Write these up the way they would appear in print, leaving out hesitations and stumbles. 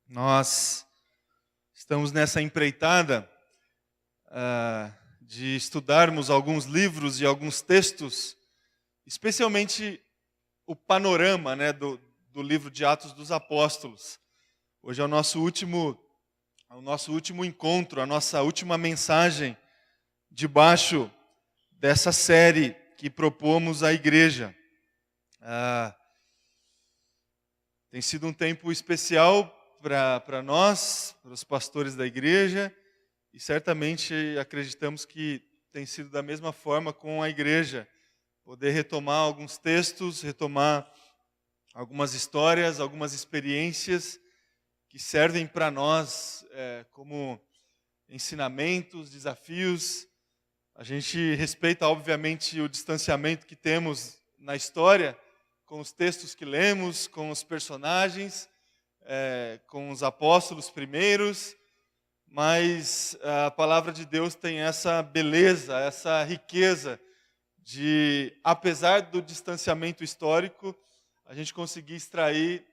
Nós estamos nessa empreitada de estudarmos alguns livros e alguns textos, especialmente o panorama, do livro de Atos dos Apóstolos. Hoje é o nosso último encontro, a nossa última mensagem debaixo dessa série que propomos à igreja. Tem sido um tempo especial para nós, para os pastores da igreja, e certamente acreditamos que tem sido da mesma forma com a igreja. Poder retomar alguns textos, retomar algumas histórias, algumas experiências que servem para nós como ensinamentos, desafios. A gente respeita, obviamente, o distanciamento que temos na história, com os textos que lemos, com os personagens, com os apóstolos primeiros, mas a palavra de Deus tem essa beleza, essa riqueza de, apesar do distanciamento histórico, a gente conseguir extrair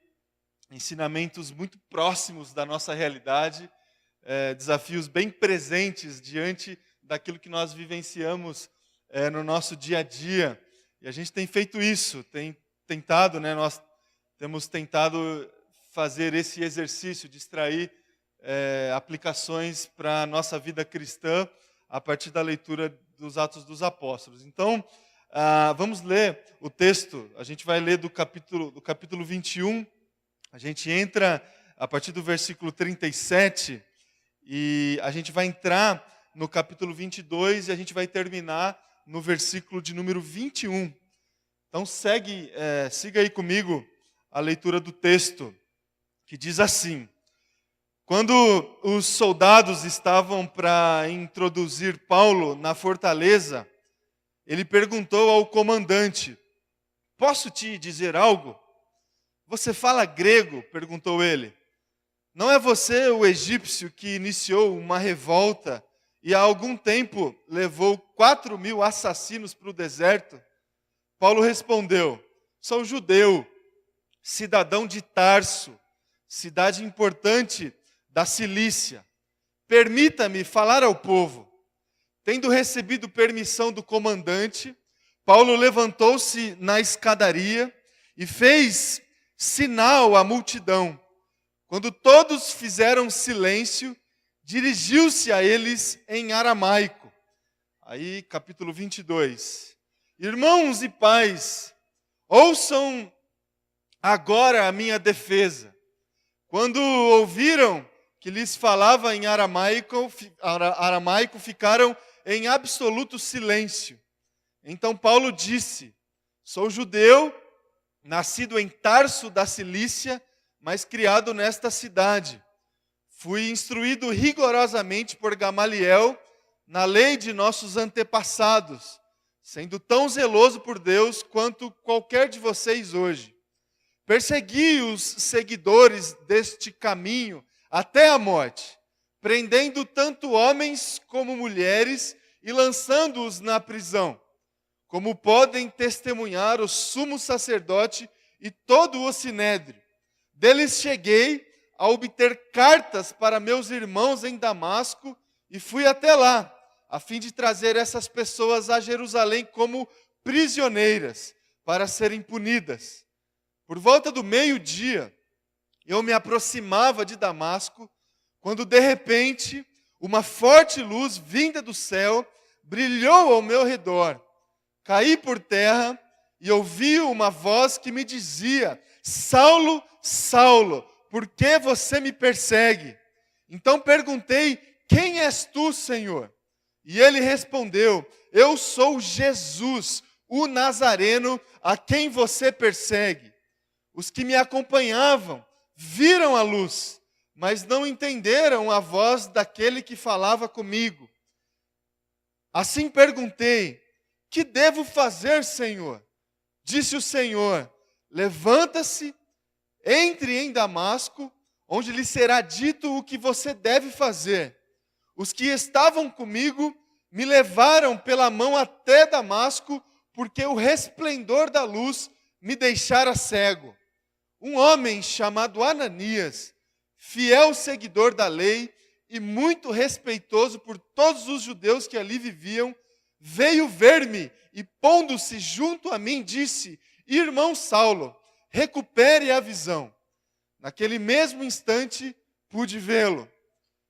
ensinamentos muito próximos da nossa realidade, desafios bem presentes diante daquilo que nós vivenciamos no nosso dia a dia. E a gente tem feito isso, nós temos tentado fazer esse exercício de extrair aplicações para a nossa vida cristã a partir da leitura dos Atos dos Apóstolos. Então, vamos ler o texto. A gente vai ler do capítulo 21. A gente entra a partir do versículo 37 e a gente vai entrar no capítulo 22 e a gente vai terminar no versículo de número 21. Então, siga aí comigo a leitura do texto, que diz assim: quando os soldados estavam para introduzir Paulo na fortaleza, ele perguntou ao comandante: "Posso te dizer algo?" "Você fala grego?" perguntou ele. "Não é você o egípcio que iniciou uma revolta e há algum tempo levou 4.000 assassinos para o deserto?" Paulo respondeu: "Sou judeu, cidadão de Tarso, cidade importante da Cilícia. Permita-me falar ao povo." Tendo recebido permissão do comandante, Paulo levantou-se na escadaria e fez sinal à multidão. Quando todos fizeram silêncio, dirigiu-se a eles em aramaico. Aí, capítulo 22. "Irmãos e pais, ouçam agora a minha defesa." Quando ouviram que lhes falava em aramaico, ficaram em absoluto silêncio. Então Paulo disse: "Sou judeu, nascido em Tarso da Cilícia, mas criado nesta cidade. Fui instruído rigorosamente por Gamaliel na lei de nossos antepassados, sendo tão zeloso por Deus quanto qualquer de vocês hoje. Persegui os seguidores deste caminho até a morte, prendendo tanto homens como mulheres e lançando-os na prisão. Como podem testemunhar o sumo sacerdote e todo o sinédrio. Deles cheguei a obter cartas para meus irmãos em Damasco e fui até lá, a fim de trazer essas pessoas a Jerusalém como prisioneiras, para serem punidas. Por volta do meio-dia, eu me aproximava de Damasco, quando de repente uma forte luz vinda do céu brilhou ao meu redor. Caí por terra e ouvi uma voz que me dizia: "Saulo, Saulo, por que você me persegue?" Então perguntei: "Quem és tu, Senhor?" E ele respondeu: "Eu sou Jesus, o Nazareno, a quem você persegue." Os que me acompanhavam viram a luz, mas não entenderam a voz daquele que falava comigo. Assim perguntei: "Que devo fazer, Senhor?" Disse o Senhor: "Levanta-se, entre em Damasco, onde lhe será dito o que você deve fazer." Os que estavam comigo me levaram pela mão até Damasco, porque o resplendor da luz me deixara cego. Um homem chamado Ananias, fiel seguidor da lei e muito respeitoso por todos os judeus que ali viviam, veio ver-me e, pondo-se junto a mim, disse: Irmão Saulo, recupere a visão. Naquele mesmo instante, pude vê-lo.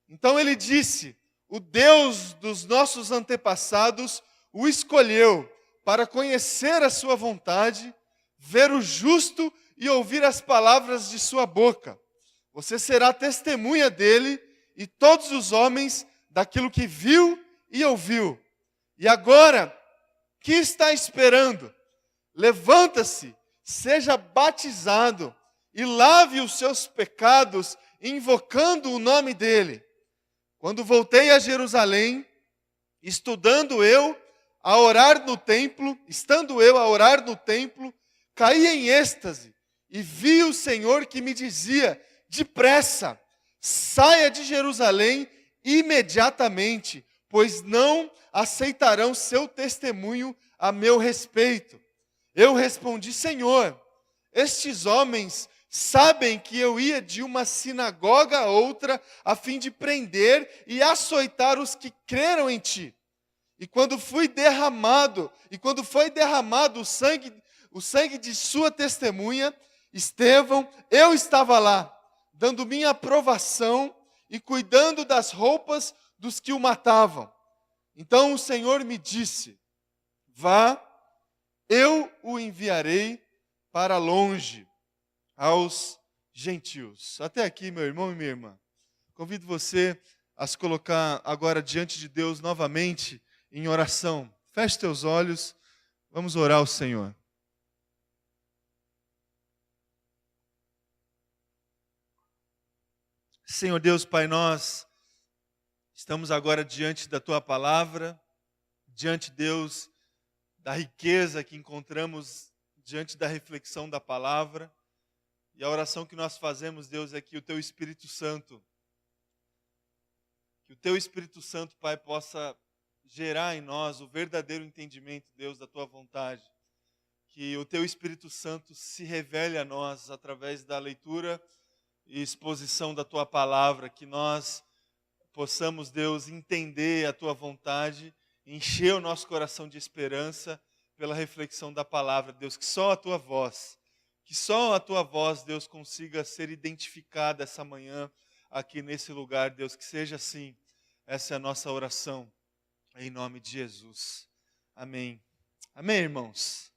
Então ele disse: o Deus dos nossos antepassados o escolheu para conhecer a sua vontade, ver o justo e ouvir as palavras de sua boca. Você será testemunha dele e todos os homens daquilo que viu e ouviu. E agora, que está esperando? Levanta-se, seja batizado e lave os seus pecados, invocando o nome dele. Quando voltei a Jerusalém, estando eu a orar no templo, caí em êxtase e vi o Senhor que me dizia: depressa, saia de Jerusalém imediatamente, pois não aceitarão seu testemunho a meu respeito. Eu respondi: Senhor, estes homens sabem que eu ia de uma sinagoga a outra a fim de prender e açoitar os que creram em ti. E quando foi derramado o sangue de sua testemunha, Estevão, eu estava lá, dando minha aprovação e cuidando das roupas dos que o matavam. Então o Senhor me disse: vá, eu o enviarei para longe, aos gentios. Até aqui, meu irmão e minha irmã. Convido você a se colocar agora diante de Deus novamente em oração. Feche teus olhos, vamos orar ao Senhor. Senhor Deus, Pai, nós estamos agora diante da Tua palavra, diante, Deus, da riqueza que encontramos diante da reflexão da palavra. E a oração que nós fazemos, Deus, é que o Teu Espírito Santo, Pai, possa gerar em nós o verdadeiro entendimento, Deus, da Tua vontade. Que o Teu Espírito Santo se revele a nós através da leitura e exposição da Tua palavra, que nós possamos, Deus, entender a Tua vontade, encher o nosso coração de esperança pela reflexão da palavra, Deus, que só a Tua voz, Deus, consiga ser identificada essa manhã aqui nesse lugar, Deus, que seja assim. Essa é a nossa oração, em nome de Jesus. Amém. Amém, irmãos?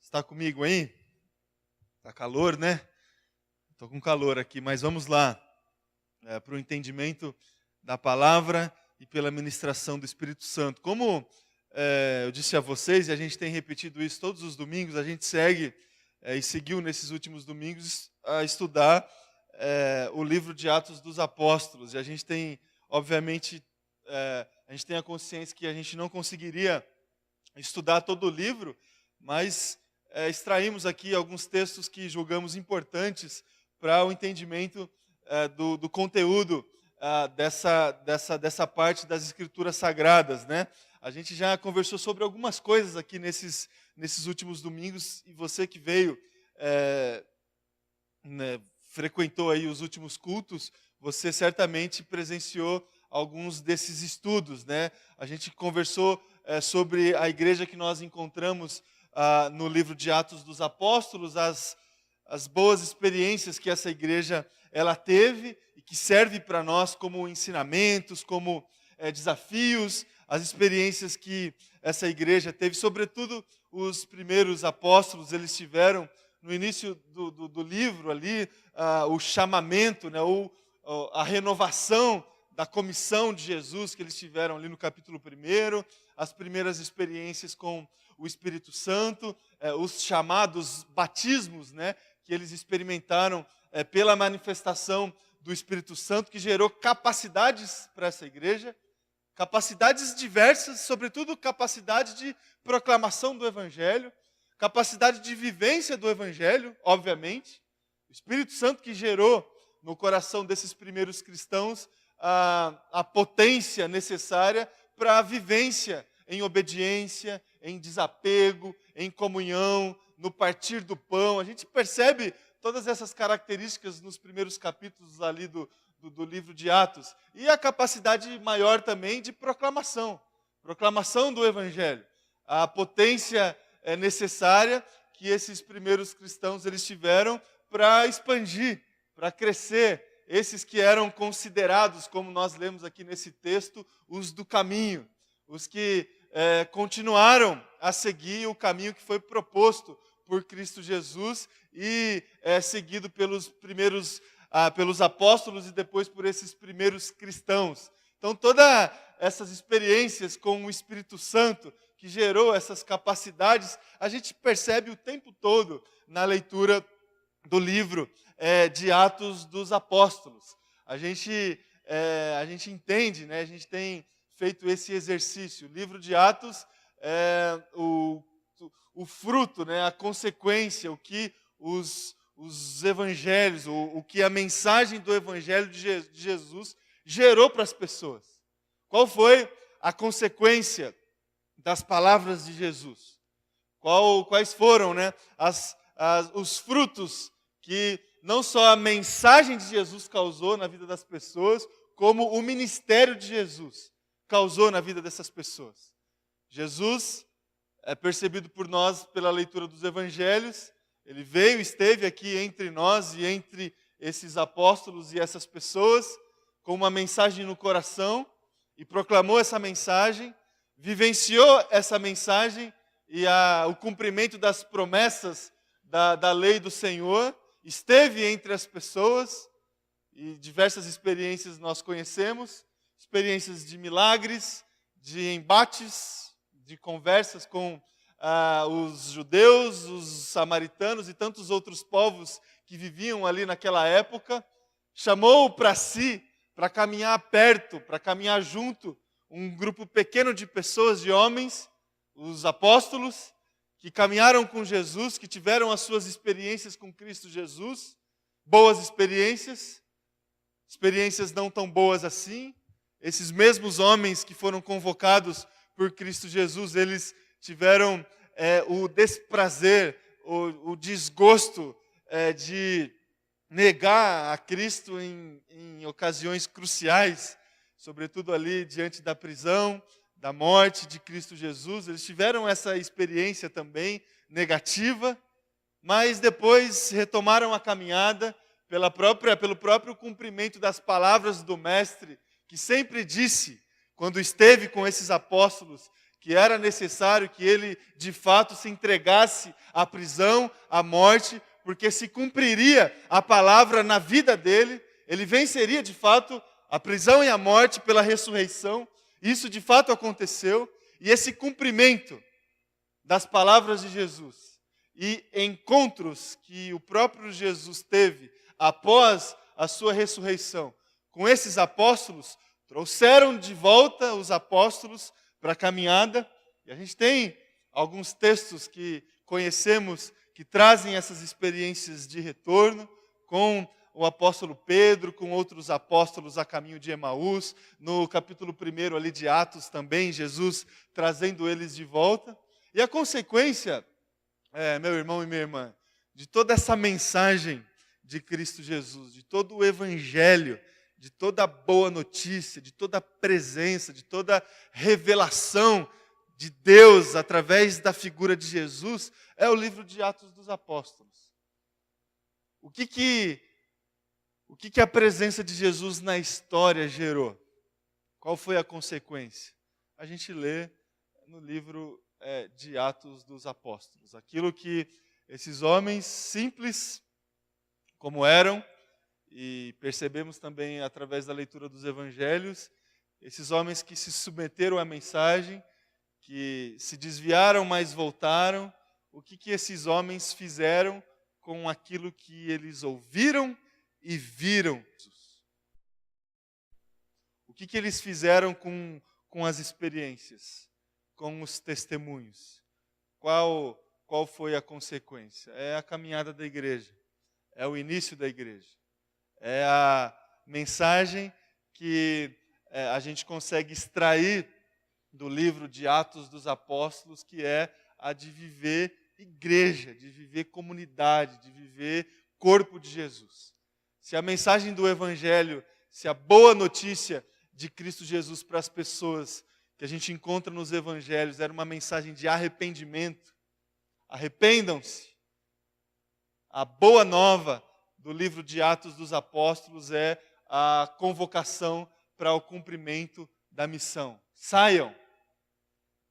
Está comigo aí? Está calor, né? Estou com calor aqui, mas vamos lá para o entendimento da palavra e pela ministração do Espírito Santo. Como eu disse a vocês, e a gente tem repetido isso todos os domingos, a gente segue e seguiu nesses últimos domingos a estudar o livro de Atos dos Apóstolos. E a gente tem, obviamente, a gente tem a consciência que a gente não conseguiria estudar todo o livro, mas extraímos aqui alguns textos que julgamos importantes para o entendimento do conteúdo dessa parte das Escrituras Sagradas, né? A gente já conversou sobre algumas coisas aqui nesses últimos domingos, e você que veio, frequentou aí os últimos cultos, você certamente presenciou alguns desses estudos, né? A gente conversou sobre a igreja que nós encontramos no livro de Atos dos Apóstolos, as boas experiências que essa igreja ela teve e que serve para nós como ensinamentos, como desafios, as experiências que essa igreja teve, sobretudo os primeiros apóstolos, eles tiveram no início do livro ali o chamamento, né, ou a renovação da comissão de Jesus que eles tiveram ali no capítulo 1, as primeiras experiências com o Espírito Santo, os chamados batismos, né, que eles experimentaram pela manifestação do Espírito Santo, que gerou capacidades para essa igreja, capacidades diversas, sobretudo capacidade de proclamação do Evangelho, capacidade de vivência do Evangelho, obviamente. O Espírito Santo que gerou no coração desses primeiros cristãos a potência necessária para a vivência em obediência, em desapego, em comunhão, no partir do pão. A gente percebe todas essas características nos primeiros capítulos ali do livro de Atos. E a capacidade maior também de proclamação do Evangelho. A potência necessária que esses primeiros cristãos eles tiveram para expandir, para crescer. Esses que eram considerados, como nós lemos aqui nesse texto, os do caminho. Os que continuaram a seguir o caminho que foi proposto por Cristo Jesus e seguido pelos pelos apóstolos e depois por esses primeiros cristãos. Então, todas essas experiências com o Espírito Santo, que gerou essas capacidades, a gente percebe o tempo todo na leitura do livro de Atos dos Apóstolos. A gente entende, né? A gente tem feito esse exercício. O livro de Atos é o fruto, né? A consequência, o que os evangelhos, o que a mensagem do evangelho de Jesus gerou para as pessoas. Qual foi a consequência das palavras de Jesus? Quais foram, né, os frutos que não só a mensagem de Jesus causou na vida das pessoas, como o ministério de Jesus causou na vida dessas pessoas. Jesus é percebido por nós pela leitura dos evangelhos. Ele veio, esteve aqui entre nós e entre esses apóstolos e essas pessoas, com uma mensagem no coração, e proclamou essa mensagem, vivenciou essa mensagem e o cumprimento das promessas da lei do Senhor, esteve entre as pessoas, e diversas experiências nós conhecemos, experiências de milagres, de embates, de conversas com os judeus, os samaritanos e tantos outros povos que viviam ali naquela época. Chamou para si, para caminhar perto, para caminhar junto, um grupo pequeno de pessoas, de homens, os apóstolos, que caminharam com Jesus, que tiveram as suas experiências com Cristo Jesus, boas experiências não tão boas assim. Esses mesmos homens que foram convocados por Cristo Jesus, eles tiveram o desprazer, o desgosto de negar a Cristo em ocasiões cruciais, sobretudo ali diante da prisão, da morte de Cristo Jesus. Eles tiveram essa experiência também negativa, mas depois retomaram a caminhada pelo próprio cumprimento das palavras do Mestre, que sempre disse, quando esteve com esses apóstolos, que era necessário que ele, de fato, se entregasse à prisão, à morte, porque se cumpriria a palavra na vida dele, ele venceria, de fato, a prisão e a morte pela ressurreição. Isso, de fato, aconteceu. E esse cumprimento das palavras de Jesus e encontros que o próprio Jesus teve após a sua ressurreição com esses apóstolos, trouxeram de volta os apóstolos para a caminhada. E a gente tem alguns textos que conhecemos que trazem essas experiências de retorno, com o apóstolo Pedro, com outros apóstolos a caminho de Emaús, no capítulo 1 ali de Atos também, Jesus trazendo eles de volta. E a consequência, meu irmão e minha irmã, de toda essa mensagem de Cristo Jesus, de todo o evangelho, de toda a boa notícia, de toda a presença, de toda a revelação de Deus através da figura de Jesus, é o livro de Atos dos Apóstolos. O que a presença de Jesus na história gerou? Qual foi a consequência? A gente lê no livro de Atos dos Apóstolos. Aquilo que esses homens simples, como eram, e percebemos também através da leitura dos evangelhos, esses homens que se submeteram à mensagem, que se desviaram, mas voltaram. O que esses homens fizeram com aquilo que eles ouviram e viram? O que eles fizeram com as experiências, com os testemunhos? Qual foi a consequência? É a caminhada da igreja, é o início da igreja, é a mensagem que a gente consegue extrair do livro de Atos dos Apóstolos, que é a de viver igreja, de viver comunidade, de viver corpo de Jesus. Se a mensagem do Evangelho, se a boa notícia de Cristo Jesus para as pessoas que a gente encontra nos Evangelhos era uma mensagem de arrependimento, arrependam-se. A boa nova do livro de Atos dos Apóstolos é a convocação para o cumprimento da missão. Saiam,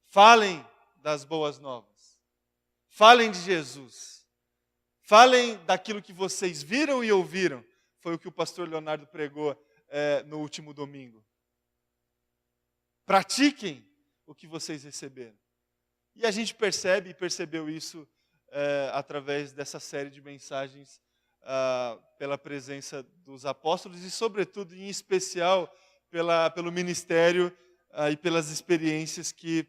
falem das boas novas, falem de Jesus, falem daquilo que vocês viram e ouviram. Foi o que o pastor Leonardo pregou no último domingo. Pratiquem o que vocês receberam. E a gente percebeu isso através dessa série de mensagens pela presença dos apóstolos e, sobretudo, em especial, pelo ministério e pelas experiências que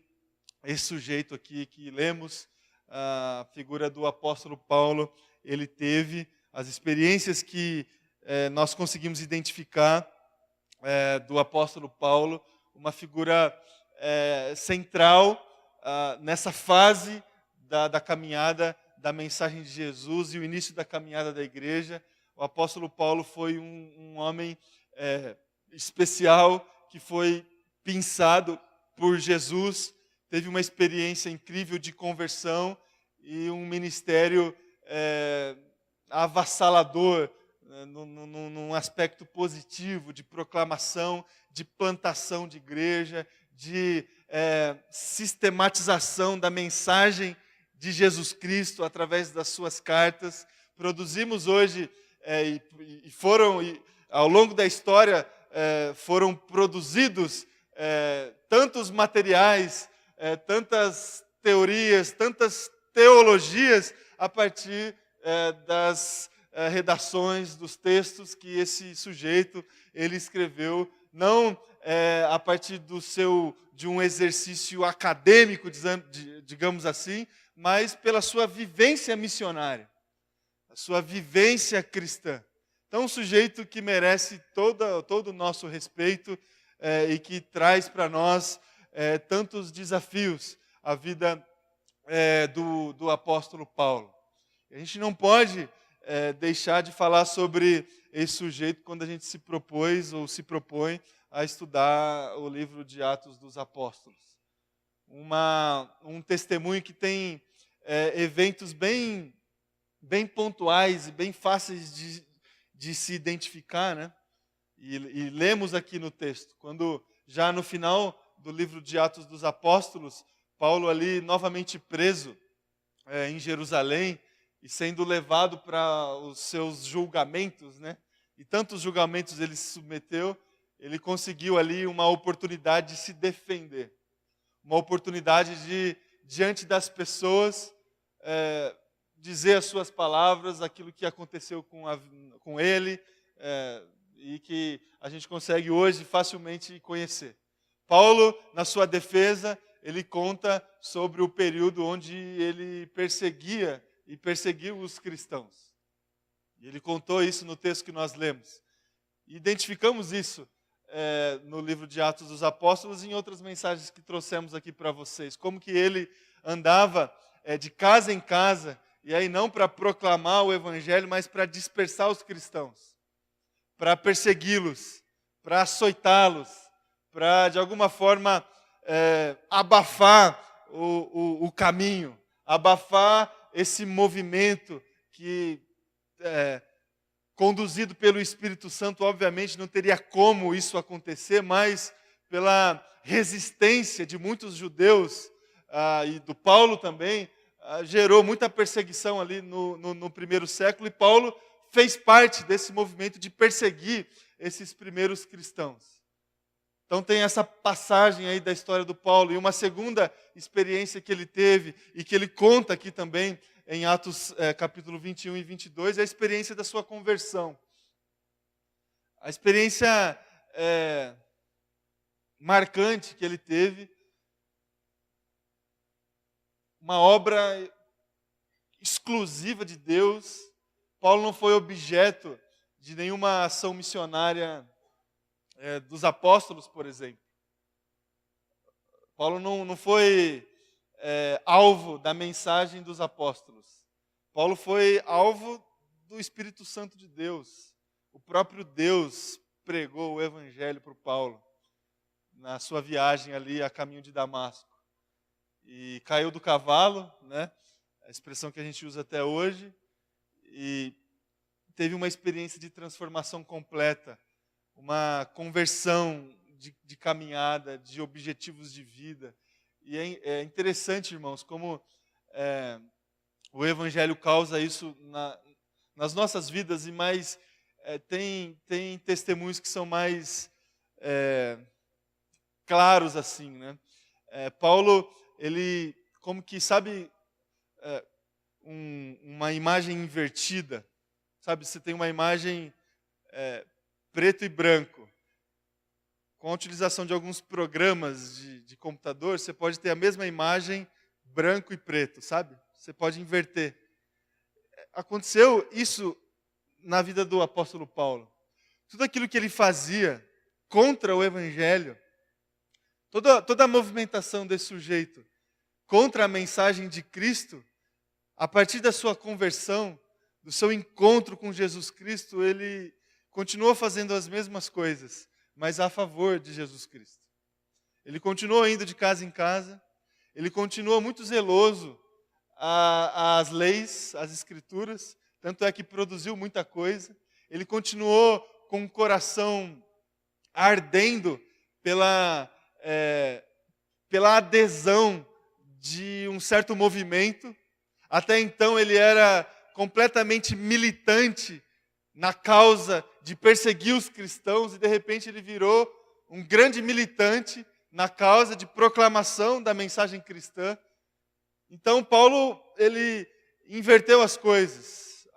esse sujeito aqui que lemos, a figura do apóstolo Paulo, ele teve, as experiências que nós conseguimos identificar do apóstolo Paulo, uma figura central nessa fase da caminhada da mensagem de Jesus e o início da caminhada da igreja. O apóstolo Paulo foi um homem especial que foi pinçado por Jesus, teve uma experiência incrível de conversão e um ministério avassalador, num aspecto positivo, de proclamação, de plantação de igreja, de sistematização da mensagem de Jesus Cristo através das suas cartas. Produzimos hoje, ao longo da história, foram produzidos tantos materiais, tantas teorias, tantas teologias de partir das redações dos textos que esse sujeito ele escreveu, não a partir de um exercício acadêmico, digamos assim, mas pela sua vivência missionária, a sua vivência cristã. Então, um sujeito que merece todo o nosso respeito e que traz para nós tantos desafios, a vida do apóstolo Paulo. A gente não pode deixar de falar sobre esse sujeito quando a gente se propõe a estudar o livro de Atos dos Apóstolos. Um testemunho que tem eventos bem pontuais e bem fáceis de se identificar, né? E lemos aqui no texto, quando já no final do livro de Atos dos Apóstolos, Paulo ali novamente preso em Jerusalém e sendo levado para os seus julgamentos, né? E tantos julgamentos ele se submeteu, ele conseguiu ali uma oportunidade de se defender, uma oportunidade de, diante das pessoas, dizer as suas palavras, aquilo que aconteceu com ele, e que a gente consegue hoje facilmente conhecer. Paulo, na sua defesa, ele conta sobre o período onde ele perseguiu os cristãos. E ele contou isso no texto que nós lemos. E identificamos isso no livro de Atos dos Apóstolos e em outras mensagens que trouxemos aqui para vocês. Como que ele andava de casa em casa, e aí não para proclamar o evangelho, mas para dispersar os cristãos, para persegui-los, para açoitá-los, para de alguma forma abafar o caminho, abafar esse movimento que, conduzido pelo Espírito Santo, obviamente não teria como isso acontecer, mas pela resistência de muitos judeus e do Paulo também, gerou muita perseguição ali no primeiro século, e Paulo fez parte desse movimento de perseguir esses primeiros cristãos. Então tem essa passagem aí da história do Paulo, e uma segunda experiência que ele teve, e que ele conta aqui também, em Atos capítulo 21 e 22, é a experiência da sua conversão. A experiência marcante que ele teve, uma obra exclusiva de Deus. Paulo não foi objeto de nenhuma ação missionária dos apóstolos, por exemplo. Paulo não foi alvo da mensagem dos apóstolos. Paulo foi alvo do Espírito Santo de Deus. O próprio Deus pregou o evangelho para o Paulo na sua viagem ali a caminho de Damasco. E caiu do cavalo, né? A expressão que a gente usa até hoje, e teve uma experiência de transformação completa, uma conversão de caminhada, de objetivos de vida. E é interessante, irmãos, como o Evangelho causa isso nas nossas vidas, e mais tem testemunhos que são mais claros assim, né? Paulo, ele como que, sabe, uma imagem invertida, sabe? Você tem uma imagem preto e branco. Com a utilização de alguns programas de computador, você pode ter a mesma imagem branco e preto, sabe? Você pode inverter. Aconteceu isso na vida do apóstolo Paulo. Tudo aquilo que ele fazia contra o evangelho, toda a movimentação desse sujeito contra a mensagem de Cristo, a partir da sua conversão, do seu encontro com Jesus Cristo, ele continuou fazendo as mesmas coisas, mas a favor de Jesus Cristo. Ele continuou indo de casa em casa, ele continuou muito zeloso às leis, às escrituras, tanto é que produziu muita coisa. Ele continuou com o coração ardendo pela adesão de um certo movimento. Até então ele era completamente militante na causa de perseguir os cristãos, e de repente ele virou um grande militante na causa de proclamação da mensagem cristã. Então Paulo, ele inverteu as coisas.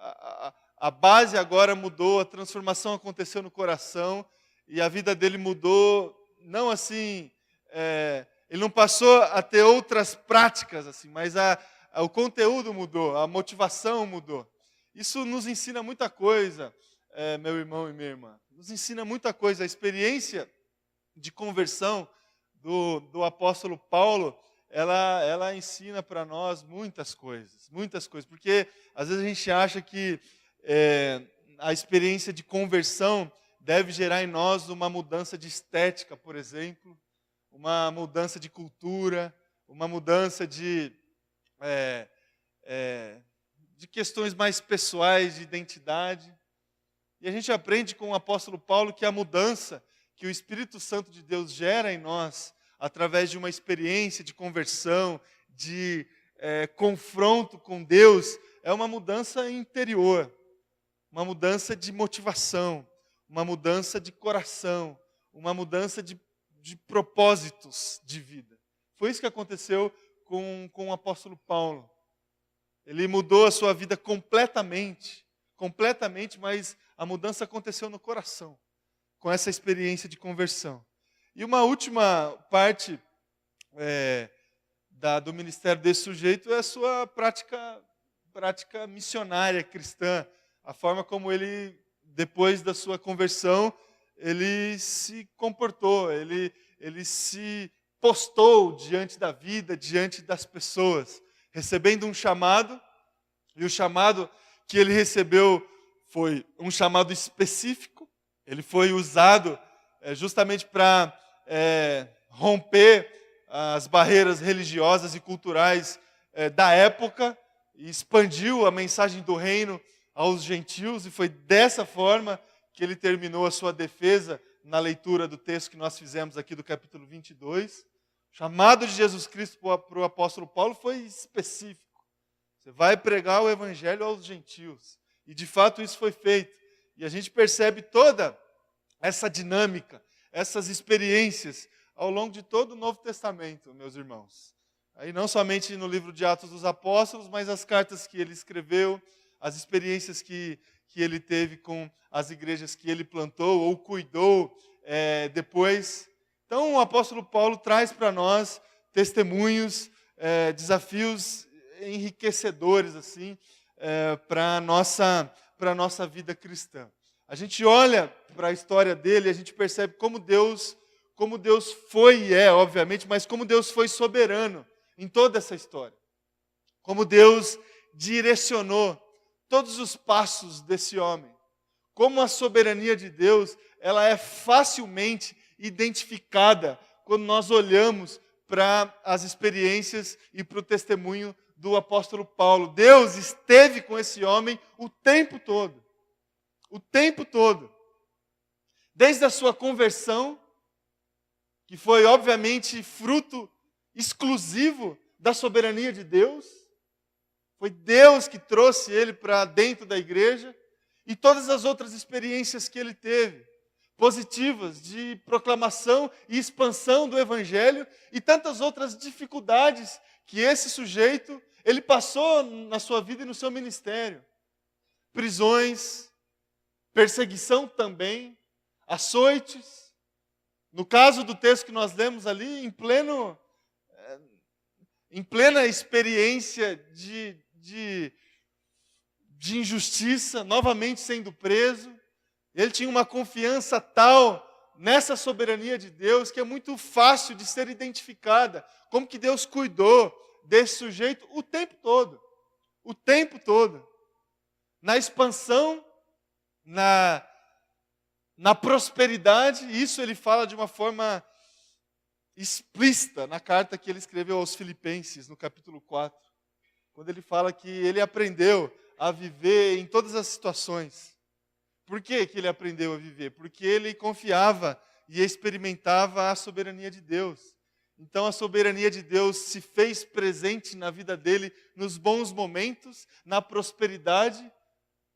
A base agora mudou, a transformação aconteceu no coração, e a vida dele mudou, não assim, ele não passou a ter outras práticas, assim, mas o conteúdo mudou, a motivação mudou. Isso nos ensina muita coisa, meu irmão e minha irmã. Nos ensina muita coisa. A experiência de conversão do apóstolo Paulo, ela ensina para nós muitas coisas. Porque às vezes a gente acha que a experiência de conversão deve gerar em nós uma mudança de estética, por exemplo, uma mudança de cultura, uma mudança de questões mais pessoais, de identidade. E a gente aprende com o apóstolo Paulo que a mudança que o Espírito Santo de Deus gera em nós, através de uma experiência de conversão, de confronto com Deus, é uma mudança interior, uma mudança de motivação, uma mudança de coração, uma mudança de propósitos de vida. Foi isso que aconteceu com o apóstolo Paulo. Ele mudou a sua vida completamente, mas a mudança aconteceu no coração, com essa experiência de conversão. E uma última parte do ministério desse sujeito é a sua prática missionária cristã, a forma como ele, depois da sua conversão, ele se comportou, ele se postou diante da vida, diante das pessoas, recebendo um chamado, e o chamado que ele recebeu foi um chamado específico. Ele foi usado justamente para romper as barreiras religiosas e culturais da época, e expandiu a mensagem do reino aos gentios, e foi dessa forma que ele terminou a sua defesa na leitura do texto que nós fizemos aqui do capítulo 22. O chamado de Jesus Cristo para o apóstolo Paulo foi específico. Você vai pregar o evangelho aos gentios. E de fato isso foi feito. E a gente percebe toda essa dinâmica, essas experiências ao longo de todo o Novo Testamento, meus irmãos. Aí não somente no livro de Atos dos Apóstolos, mas as cartas que ele escreveu, as experiências que ele teve com as igrejas que ele plantou ou cuidou depois. Então o apóstolo Paulo traz para nós testemunhos, desafios enriquecedores assim, para a nossa vida cristã. A gente olha para a história dele e a gente percebe como Deus foi e é, obviamente, mas como Deus foi soberano em toda essa história. Como Deus direcionou todos os passos desse homem. Como a soberania de Deus, ela é facilmente identificada quando nós olhamos para as experiências e para o testemunho do apóstolo Paulo. Deus esteve com esse homem o tempo todo. O tempo todo. Desde a sua conversão, que foi obviamente fruto exclusivo da soberania de Deus. Foi Deus que trouxe ele para dentro da igreja. E todas as outras experiências que ele teve, positivas, de proclamação e expansão do Evangelho, e tantas outras dificuldades que esse sujeito, ele passou na sua vida e no seu ministério. Prisões, perseguição também, açoites. No caso do texto que nós lemos ali, em plena experiência de injustiça, novamente sendo preso. Ele tinha uma confiança tal nessa soberania de Deus que é muito fácil de ser identificada. Como que Deus cuidou desse sujeito o tempo todo. O tempo todo. Na expansão, na prosperidade, isso ele fala de uma forma explícita na carta que ele escreveu aos Filipenses, no capítulo 4. Quando ele fala que ele aprendeu a viver em todas as situações. Por que ele aprendeu a viver? Porque ele confiava e experimentava a soberania de Deus. Então a soberania de Deus se fez presente na vida dele nos bons momentos, na prosperidade,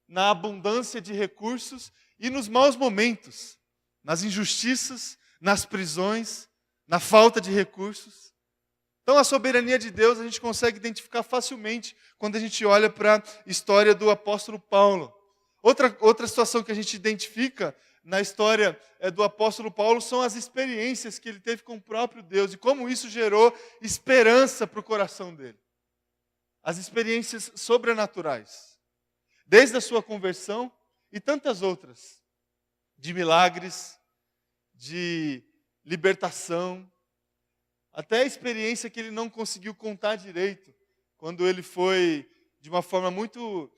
na abundância de recursos e nos maus momentos, nas injustiças, nas prisões, na falta de recursos. Então a soberania de Deus a gente consegue identificar facilmente quando a gente olha para a história do apóstolo Paulo. Outra situação que a gente identifica na história do apóstolo Paulo são as experiências que ele teve com o próprio Deus e como isso gerou esperança para o coração dele. As experiências sobrenaturais, desde a sua conversão e tantas outras, de milagres, de libertação, até a experiência que ele não conseguiu contar direito, quando ele foi, de uma forma muito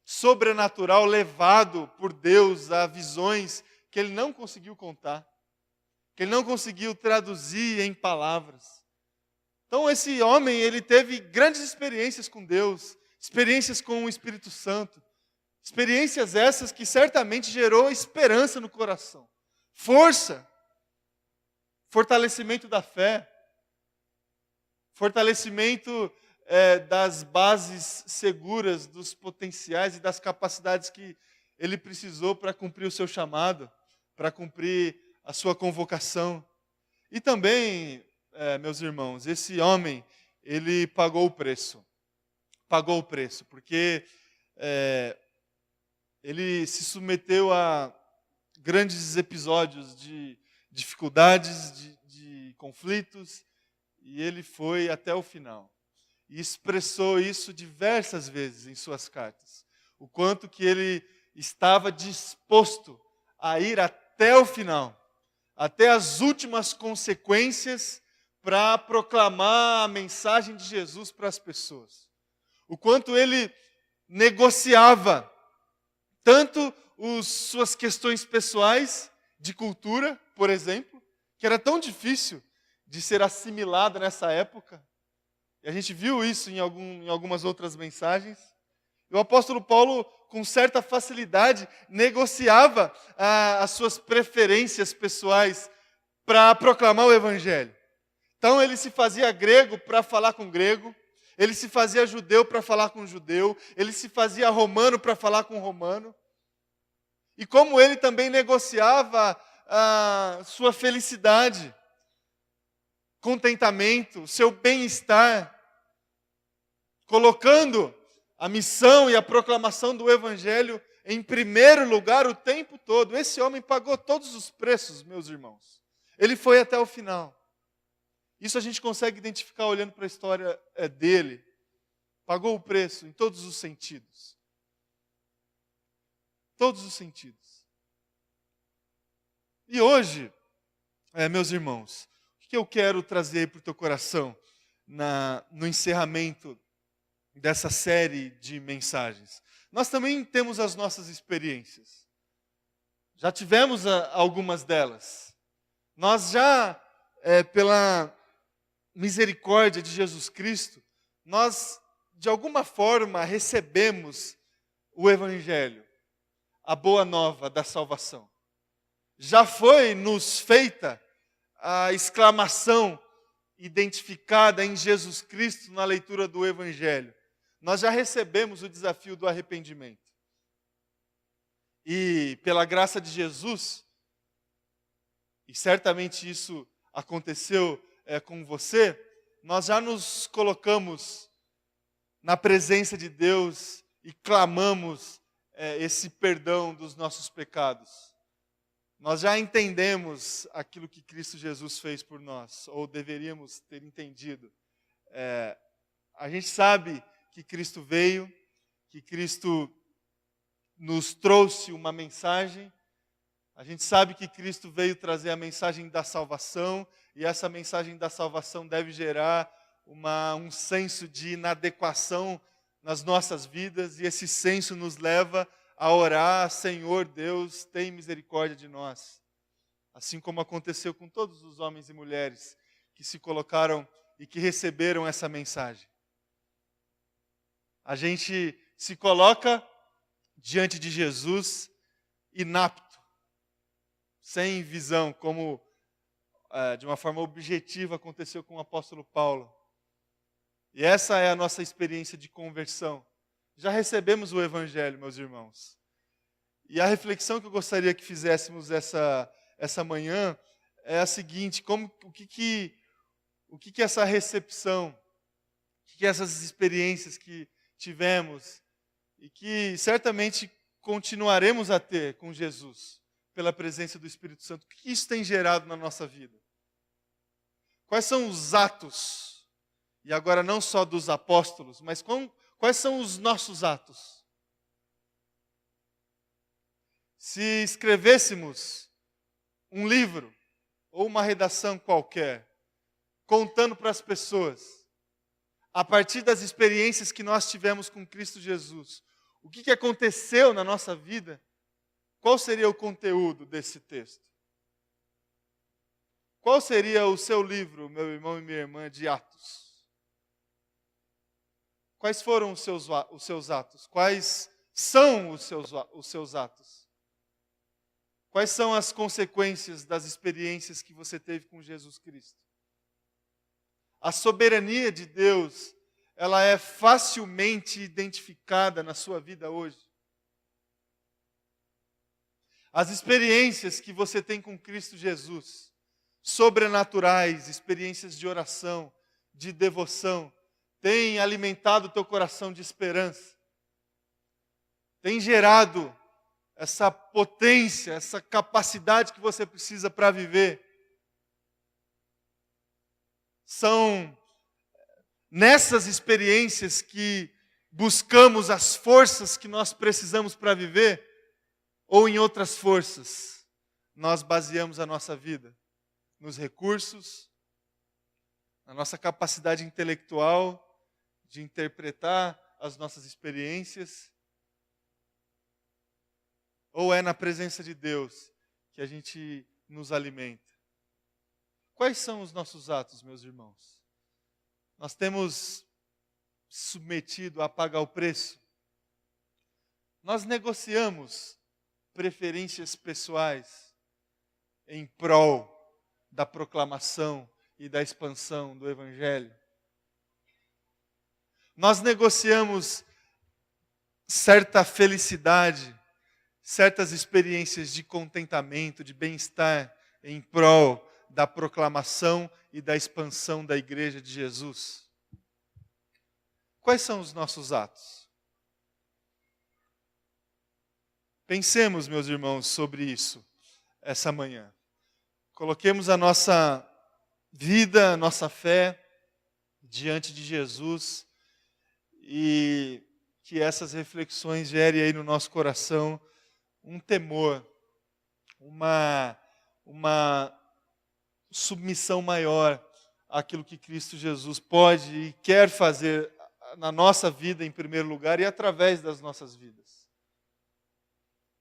sobrenatural, levado por Deus a visões que ele não conseguiu contar, que ele não conseguiu traduzir em palavras. Então esse homem, ele teve grandes experiências com Deus, experiências com o Espírito Santo, experiências essas que certamente gerou esperança no coração, força, fortalecimento da fé, fortalecimento das bases seguras, dos potenciais e das capacidades que ele precisou para cumprir o seu chamado, para cumprir a sua convocação. E também, meus irmãos, esse homem, ele pagou o preço. Pagou o preço, porque ele se submeteu a grandes episódios de dificuldades, de conflitos, e ele foi até o final. E expressou isso diversas vezes em suas cartas. O quanto que ele estava disposto a ir até o final, até as últimas consequências, para proclamar a mensagem de Jesus para as pessoas. O quanto ele negociava tanto suas questões pessoais, de cultura, por exemplo, que era tão difícil de ser assimilada nessa época. E a gente viu isso em algumas outras mensagens. E o apóstolo Paulo, com certa facilidade, negociava as suas preferências pessoais para proclamar o evangelho. Então ele se fazia grego para falar com grego, ele se fazia judeu para falar com judeu, ele se fazia romano para falar com romano. E como ele também negociava a sua felicidade, contentamento, seu bem-estar, colocando a missão e a proclamação do evangelho em primeiro lugar o tempo todo. Esse homem pagou todos os preços, meus irmãos. Ele foi até o final. Isso a gente consegue identificar olhando para a história dele. Pagou o preço em todos os sentidos. todos os sentidos. E hoje, meus irmãos, o que eu quero trazer para o teu coração no encerramento dessa série de mensagens? Nós também temos as nossas experiências. Já tivemos algumas delas. Nós já, pela misericórdia de Jesus Cristo, nós, de alguma forma, recebemos o Evangelho, a boa nova da salvação. Já foi nos feita a exclamação identificada em Jesus Cristo na leitura do Evangelho. Nós já recebemos o desafio do arrependimento. E pela graça de Jesus, e certamente isso aconteceu com você, nós já nos colocamos na presença de Deus e clamamos esse perdão dos nossos pecados. Nós já entendemos aquilo que Cristo Jesus fez por nós, ou deveríamos ter entendido. A gente sabe que Cristo veio, que Cristo nos trouxe uma mensagem. A gente sabe que Cristo veio trazer a mensagem da salvação, e essa mensagem da salvação deve gerar um senso de inadequação nas nossas vidas, e esse senso nos leva a orar: Senhor Deus, tem misericórdia de nós. Assim como aconteceu com todos os homens e mulheres que se colocaram e que receberam essa mensagem. A gente se coloca diante de Jesus inapto, sem visão, como de uma forma objetiva aconteceu com o apóstolo Paulo. E essa é a nossa experiência de conversão. Já recebemos o Evangelho, meus irmãos. E a reflexão que eu gostaria que fizéssemos essa manhã é a seguinte: o que essa recepção, o que essas experiências que tivemos e que certamente continuaremos a ter com Jesus, pela presença do Espírito Santo, o que isso tem gerado na nossa vida? Quais são os atos, e agora não só dos apóstolos, mas quais são os nossos atos? Se escrevêssemos um livro, ou uma redação qualquer, contando para as pessoas, a partir das experiências que nós tivemos com Cristo Jesus, o que aconteceu na nossa vida, qual seria o conteúdo desse texto? Qual seria o seu livro, meu irmão e minha irmã, de atos? Quais foram os seus atos? Quais são os seus atos? Quais são as consequências das experiências que você teve com Jesus Cristo? A soberania de Deus, ela é facilmente identificada na sua vida hoje. As experiências que você tem com Cristo Jesus, sobrenaturais, experiências de oração, de devoção, têm alimentado o teu coração de esperança, têm gerado essa potência, essa capacidade que você precisa para viver. São nessas experiências que buscamos as forças que nós precisamos para viver, ou em outras forças nós baseamos a nossa vida? Nos recursos, na nossa capacidade intelectual de interpretar as nossas experiências? Ou é na presença de Deus que a gente nos alimenta? Quais são os nossos atos, meus irmãos? Nós temos submetido a pagar o preço? Nós negociamos preferências pessoais em prol da proclamação e da expansão do Evangelho? Nós negociamos certa felicidade, certas experiências de contentamento, de bem-estar em prol da proclamação e da expansão da Igreja de Jesus? Quais são os nossos atos? Pensemos, meus irmãos, sobre isso essa manhã. Coloquemos a nossa vida, a nossa fé diante de Jesus, e que essas reflexões gerem aí no nosso coração um temor, uma submissão maior àquilo que Cristo Jesus pode e quer fazer na nossa vida em primeiro lugar e através das nossas vidas.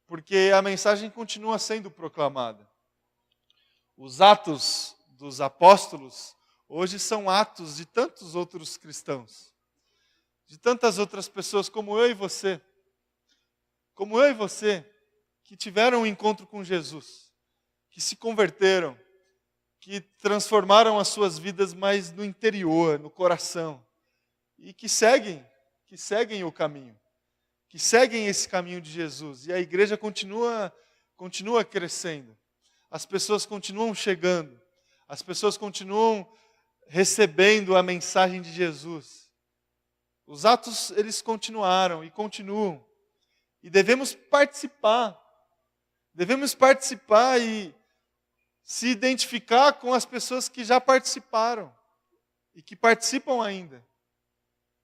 Porque a mensagem continua sendo proclamada. Os atos dos apóstolos hoje são atos de tantos outros cristãos, de tantas outras pessoas como eu e você, que tiveram um encontro com Jesus, que se converteram, que transformaram as suas vidas mais no interior, no coração, e que seguem o caminho, que seguem esse caminho de Jesus. E a igreja continua crescendo, as pessoas continuam chegando, as pessoas continuam recebendo a mensagem de Jesus. Os atos, eles continuaram e continuam. E devemos participar e se identificar com as pessoas que já participaram e que participam ainda.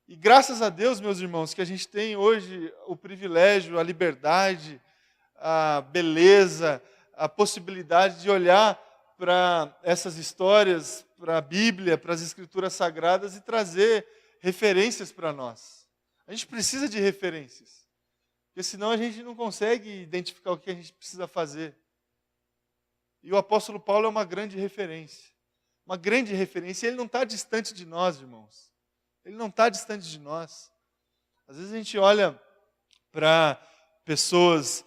E graças a Deus, meus irmãos, que a gente tem hoje o privilégio, a liberdade, a beleza, a possibilidade de olhar para essas histórias, para a Bíblia, para as Escrituras Sagradas e trazer referências para nós. A gente precisa de referências. Porque senão a gente não consegue identificar o que a gente precisa fazer. E o apóstolo Paulo é uma grande referência. Uma grande referência. E ele não está distante de nós, irmãos. Ele não está distante de nós. Às vezes a gente olha para pessoas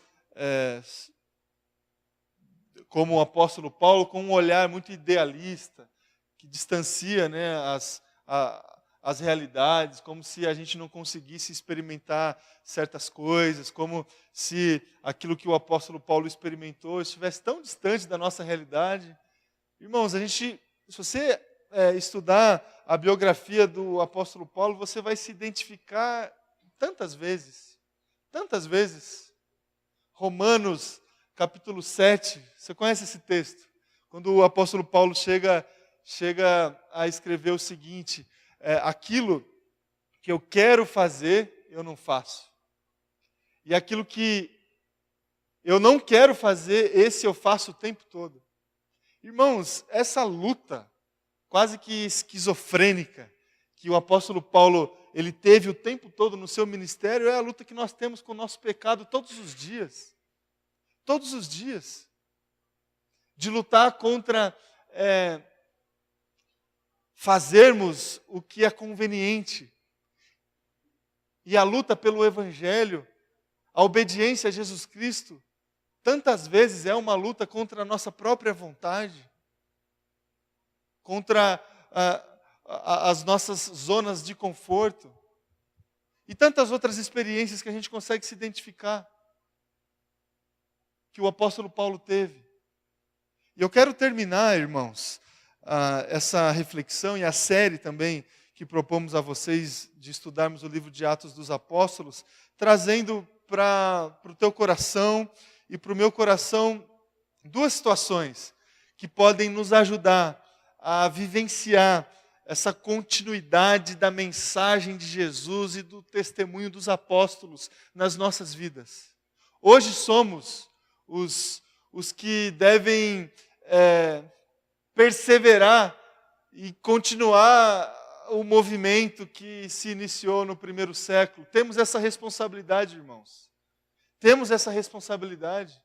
como o apóstolo Paulo com um olhar muito idealista, que distancia, né, as realidades, como se a gente não conseguisse experimentar certas coisas, como se aquilo que o apóstolo Paulo experimentou estivesse tão distante da nossa realidade. Irmãos, se você estudar a biografia do apóstolo Paulo, você vai se identificar tantas vezes. Romanos, capítulo 7, você conhece esse texto? Quando o apóstolo Paulo chega a escrever o seguinte: aquilo que eu quero fazer, eu não faço. E aquilo que eu não quero fazer, esse eu faço o tempo todo. Irmãos, essa luta quase que esquizofrênica que o apóstolo Paulo ele teve o tempo todo no seu ministério é a luta que nós temos com o nosso pecado todos os dias. Todos os dias. De lutar contra fazermos o que é conveniente. E a luta pelo Evangelho, a obediência a Jesus Cristo, tantas vezes é uma luta contra a nossa própria vontade, contra as nossas zonas de conforto, e tantas outras experiências que a gente consegue se identificar, que o apóstolo Paulo teve. E eu quero terminar, irmãos, essa reflexão e a série também que propomos a vocês de estudarmos o livro de Atos dos Apóstolos, trazendo para o teu coração e para o meu coração duas situações que podem nos ajudar a vivenciar essa continuidade da mensagem de Jesus e do testemunho dos apóstolos nas nossas vidas. Hoje somos os que devem perseverar e continuar o movimento que se iniciou no primeiro século. Temos essa responsabilidade, irmãos. Temos essa responsabilidade.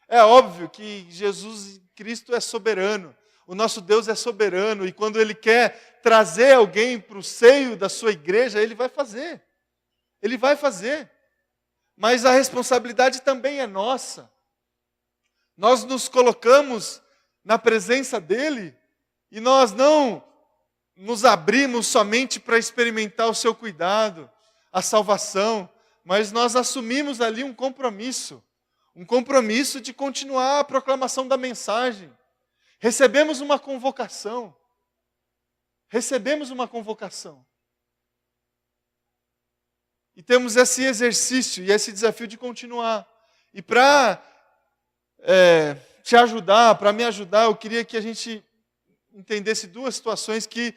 É óbvio que Jesus Cristo é soberano. O nosso Deus é soberano. E quando Ele quer trazer alguém para o seio da sua igreja, Ele vai fazer. Ele vai fazer. Mas a responsabilidade também é nossa. Nós nos colocamos na presença dEle e nós não nos abrimos somente para experimentar o seu cuidado, a salvação, mas nós assumimos ali um compromisso de continuar a proclamação da mensagem. Recebemos uma convocação. E temos esse exercício e esse desafio de continuar. E para te ajudar, para me ajudar, eu queria que a gente entendesse duas situações que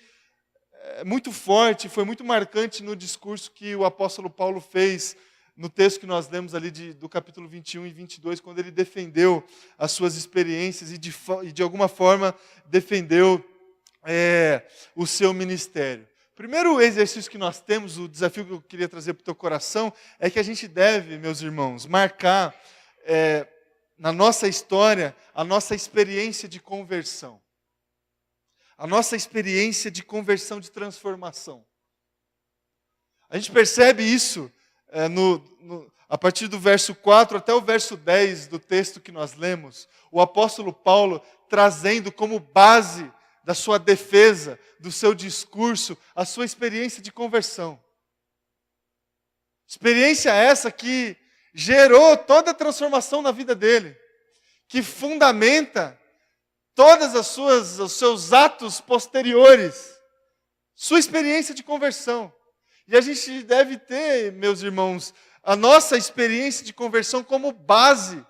muito forte, foi muito marcante no discurso que o apóstolo Paulo fez no texto que nós lemos ali do capítulo 21 e 22, quando ele defendeu as suas experiências e de alguma forma defendeu o seu ministério. O primeiro exercício que nós temos, o desafio que eu queria trazer para o teu coração, é que a gente deve, meus irmãos, marcar na nossa história a nossa experiência de conversão. A nossa experiência de conversão, de transformação. A gente percebe isso a partir do verso 4 até o verso 10 do texto que nós lemos, o apóstolo Paulo trazendo como base da sua defesa, do seu discurso, a sua experiência de conversão. Experiência essa que gerou toda a transformação na vida dele, que fundamenta todas os seus atos posteriores, sua experiência de conversão. E a gente deve ter, meus irmãos, a nossa experiência de conversão como base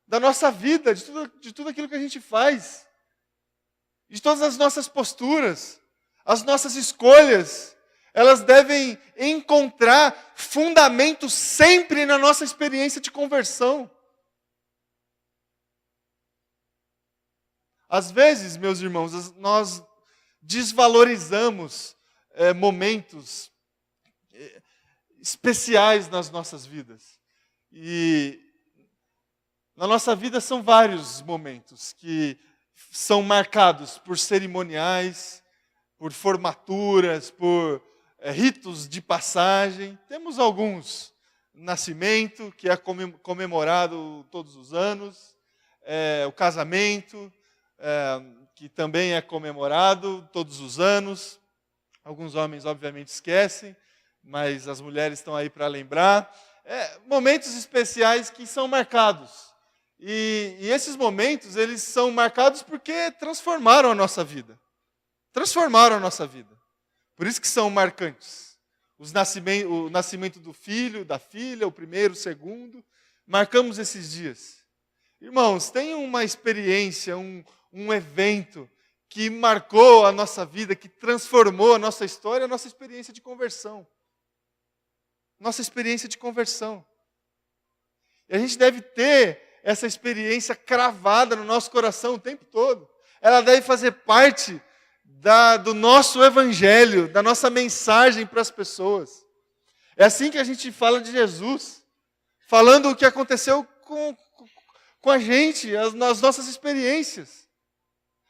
da nossa vida, de tudo aquilo que a gente faz, de todas as nossas posturas, as nossas escolhas, elas devem encontrar fundamento sempre na nossa experiência de conversão. Às vezes, meus irmãos, nós desvalorizamos momentos especiais nas nossas vidas. E na nossa vida são vários momentos que são marcados por cerimoniais, por formaturas, por ritos de passagem. Temos alguns, nascimento, que é comemorado todos os anos, o casamento, que também é comemorado todos os anos. Alguns homens, obviamente, esquecem, mas as mulheres estão aí para lembrar. Momentos especiais que são marcados. E esses momentos, eles são marcados porque transformaram a nossa vida. Transformaram a nossa vida. Por isso que são marcantes. O nascimento do filho, da filha, o primeiro, o segundo. Marcamos esses dias. Irmãos, tem uma experiência, um evento que marcou a nossa vida, que transformou a nossa história, a nossa experiência de conversão. Nossa experiência de conversão. E a gente deve ter essa experiência cravada no nosso coração o tempo todo. Ela deve fazer parte do nosso evangelho, da nossa mensagem para as pessoas. É assim que a gente fala de Jesus, falando o que aconteceu com a gente, as nossas experiências.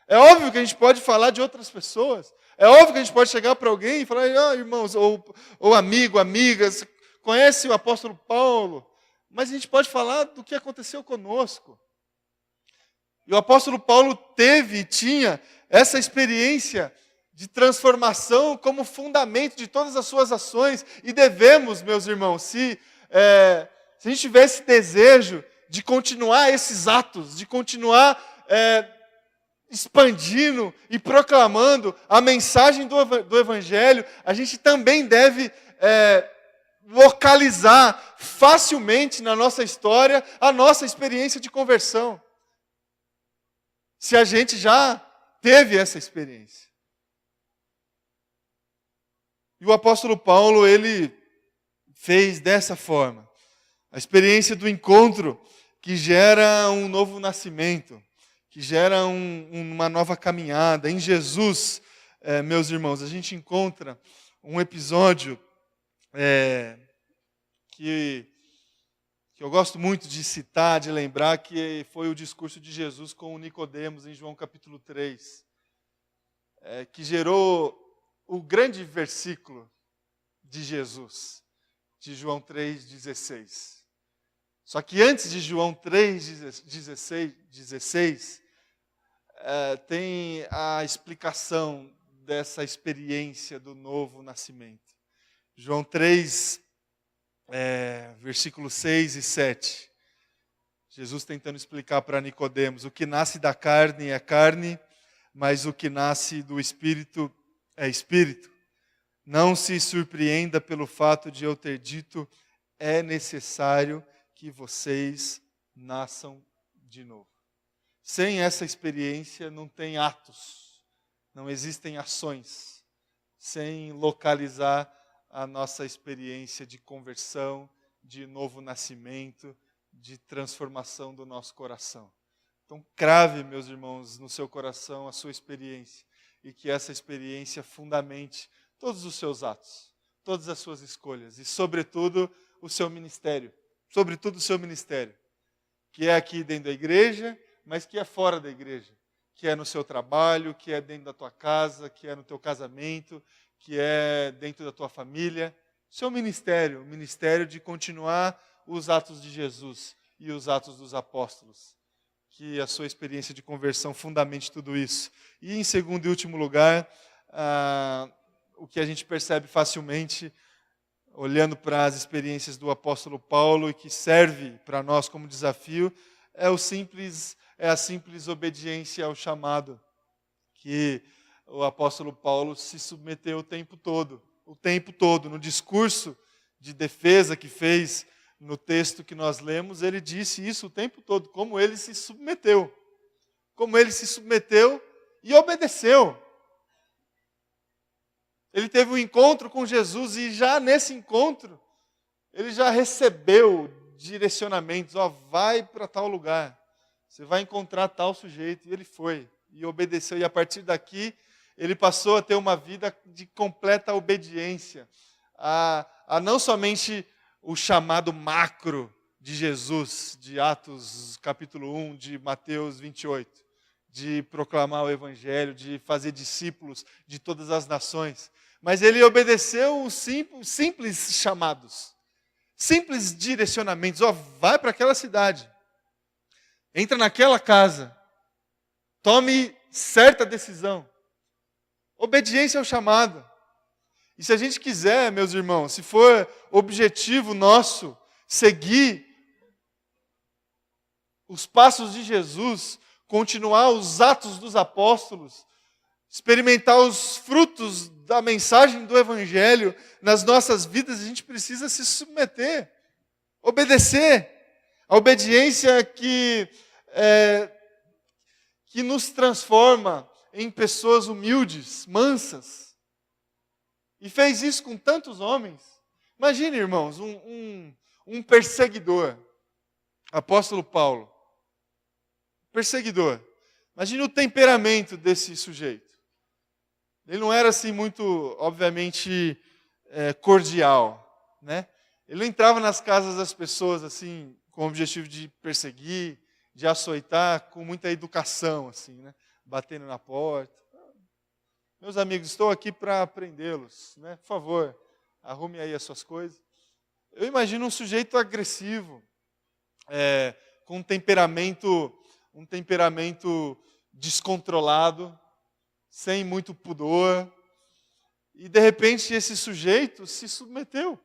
É óbvio que a gente pode falar de outras pessoas. É óbvio que a gente pode chegar para alguém e falar, irmãos, ou amigo, amigas, conhece o apóstolo Paulo? Mas a gente pode falar do que aconteceu conosco. E o apóstolo Paulo teve e tinha essa experiência de transformação como fundamento de todas as suas ações. E devemos, meus irmãos, se a gente tiver esse desejo de continuar esses atos, de continuar expandindo e proclamando a mensagem do Evangelho, a gente também deve localizar facilmente na nossa história a nossa experiência de conversão. Se a gente já teve essa experiência. E o apóstolo Paulo, ele fez dessa forma. A experiência do encontro que gera um novo nascimento, que gera uma nova caminhada. Em Jesus, meus irmãos, a gente encontra um episódio que eu gosto muito de citar, de lembrar, que foi o discurso de Jesus com o Nicodemos em João capítulo 3, que gerou o grande versículo de Jesus, de João 3,16. Só que antes de João 3,16, tem a explicação dessa experiência do novo nascimento. João 3, versículos 6 e 7. Jesus tentando explicar para Nicodemos: o que nasce da carne é carne, mas o que nasce do Espírito é Espírito. Não se surpreenda pelo fato de eu ter dito, é necessário que vocês nasçam de novo. Sem essa experiência não tem atos, não existem ações, sem localizar a nossa experiência de conversão, de novo nascimento, de transformação do nosso coração. Então, crave, meus irmãos, no seu coração a sua experiência e que essa experiência fundamente todos os seus atos, todas as suas escolhas e, sobretudo, o seu ministério. Sobretudo o seu ministério, que é aqui dentro da igreja, mas que é fora da igreja, que é no seu trabalho, que é dentro da tua casa, que é no teu casamento, que é dentro da tua família. Seu ministério, o ministério de continuar os atos de Jesus e os atos dos apóstolos. Que a sua experiência de conversão fundamente tudo isso. E em segundo e último lugar, o que a gente percebe facilmente, olhando para as experiências do apóstolo Paulo e que serve para nós como desafio, é a simples obediência ao chamado que o apóstolo Paulo se submeteu o tempo todo, no discurso de defesa que fez no texto que nós lemos, ele disse isso o tempo todo, como ele se submeteu e obedeceu. Ele teve um encontro com Jesus e já nesse encontro, ele já recebeu direcionamentos, vai para tal lugar, você vai encontrar tal sujeito, e ele foi, e obedeceu, e a partir daqui, ele passou a ter uma vida de completa obediência, a não somente o chamado macro de Jesus, de Atos capítulo 1, de Mateus 28, de proclamar o Evangelho, de fazer discípulos de todas as nações. Mas ele obedeceu os simples chamados, simples direcionamentos. Vai para aquela cidade, entra naquela casa, tome certa decisão. Obediência ao chamado. E se a gente quiser, meus irmãos, se for objetivo nosso seguir os passos de Jesus, continuar os atos dos apóstolos, experimentar os frutos da mensagem do Evangelho nas nossas vidas, a gente precisa se submeter, obedecer. A obediência que nos transforma em pessoas humildes, mansas. E fez isso com tantos homens. Imagine, irmãos, um perseguidor, apóstolo Paulo, perseguidor. Imagine o temperamento desse sujeito. Ele não era assim muito, obviamente, cordial, né? Ele não entrava nas casas das pessoas assim com o objetivo de perseguir, de açoitar, com muita educação, assim, né? Batendo na porta. Meus amigos, estou aqui para prendê-los, né? Por favor, arrume aí as suas coisas. Eu imagino um sujeito agressivo, com um temperamento descontrolado, sem muito pudor. E, de repente, esse sujeito se submeteu,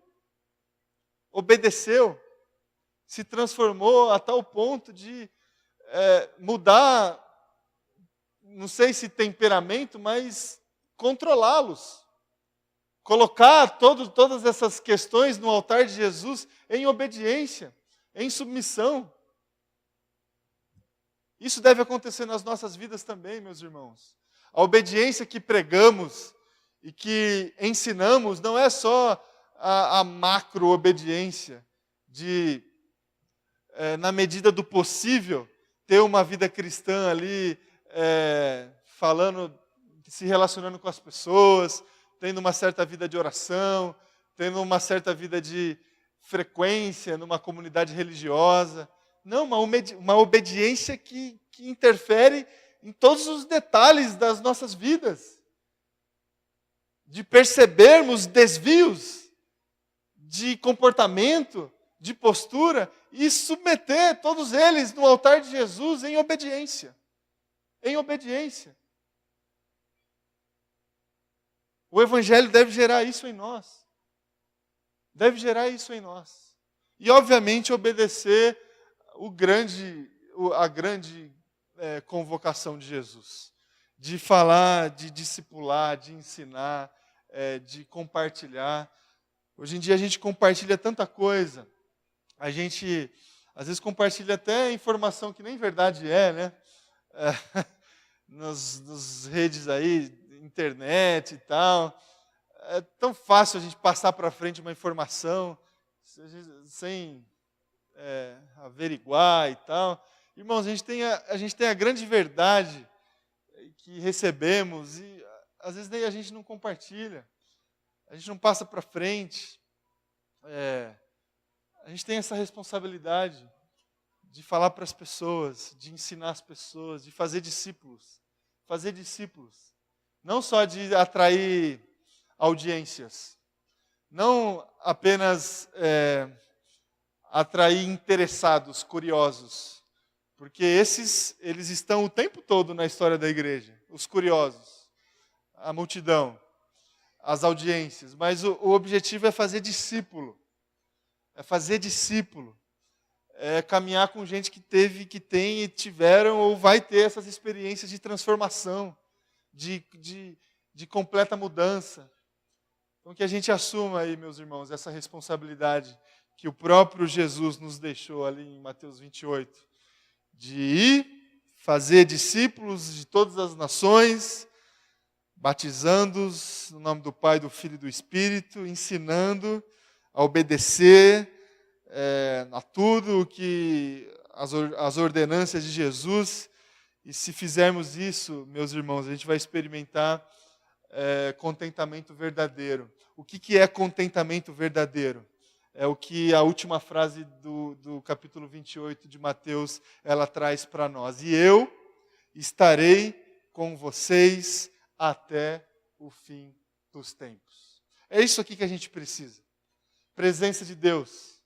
obedeceu, se transformou a tal ponto de mudar, não sei se temperamento, mas controlá-los. Colocar todas essas questões no altar de Jesus em obediência, em submissão. Isso deve acontecer nas nossas vidas também, meus irmãos. A obediência que pregamos e que ensinamos não é só a macro-obediência de, na medida do possível, ter uma vida cristã ali, falando, se relacionando com as pessoas, tendo uma certa vida de oração, tendo uma certa vida de frequência numa comunidade religiosa. Não, uma obediência que interfere em todos os detalhes das nossas vidas. De percebermos desvios de comportamento, de postura, e submeter todos eles no altar de Jesus em obediência. Em obediência. O Evangelho deve gerar isso em nós. Deve gerar isso em nós. E, obviamente, obedecer a grande convocação de Jesus. De falar, de discipular, de ensinar, de compartilhar. Hoje em dia a gente compartilha tanta coisa. A gente, às vezes, compartilha até informação que nem verdade né? Nas redes aí, internet e tal. É tão fácil a gente passar para frente uma informação sem averiguar e tal. Irmãos, a gente tem a grande verdade que recebemos e às vezes nem a gente não compartilha, a gente não passa para frente. A gente tem essa responsabilidade de falar para as pessoas, de ensinar as pessoas, de fazer discípulos. Fazer discípulos. Não só de atrair audiências, não apenas atrair interessados, curiosos, porque eles estão o tempo todo na história da igreja, os curiosos, a multidão, as audiências, mas o objetivo é fazer discípulo, é caminhar com gente que teve, que tem e tiveram ou vai ter essas experiências de transformação, de completa mudança. Então que a gente assuma aí, meus irmãos, essa responsabilidade que o próprio Jesus nos deixou ali em Mateus 28, de ir, fazer discípulos de todas as nações, batizando-os no nome do Pai, do Filho e do Espírito, ensinando a obedecer a tudo o que as ordenanças de Jesus. E se fizermos isso, meus irmãos, a gente vai experimentar contentamento verdadeiro. O que é contentamento verdadeiro? É o que a última frase do capítulo 28 de Mateus, ela traz para nós. E eu estarei com vocês até o fim dos tempos. É isso aqui que a gente precisa. Presença de Deus.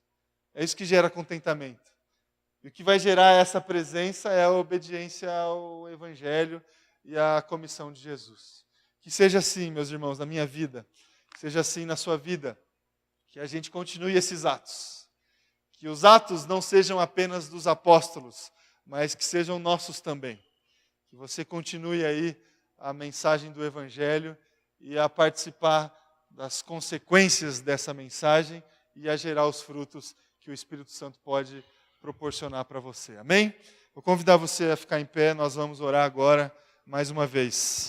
É isso que gera contentamento. E o que vai gerar essa presença é a obediência ao Evangelho e à comissão de Jesus. Que seja assim, meus irmãos, na minha vida. Que seja assim na sua vida. Que a gente continue esses atos. Que os atos não sejam apenas dos apóstolos, mas que sejam nossos também. Que você continue aí a mensagem do Evangelho e a participar das consequências dessa mensagem e a gerar os frutos que o Espírito Santo pode proporcionar para você. Amém? Vou convidar você a ficar em pé, nós vamos orar agora mais uma vez.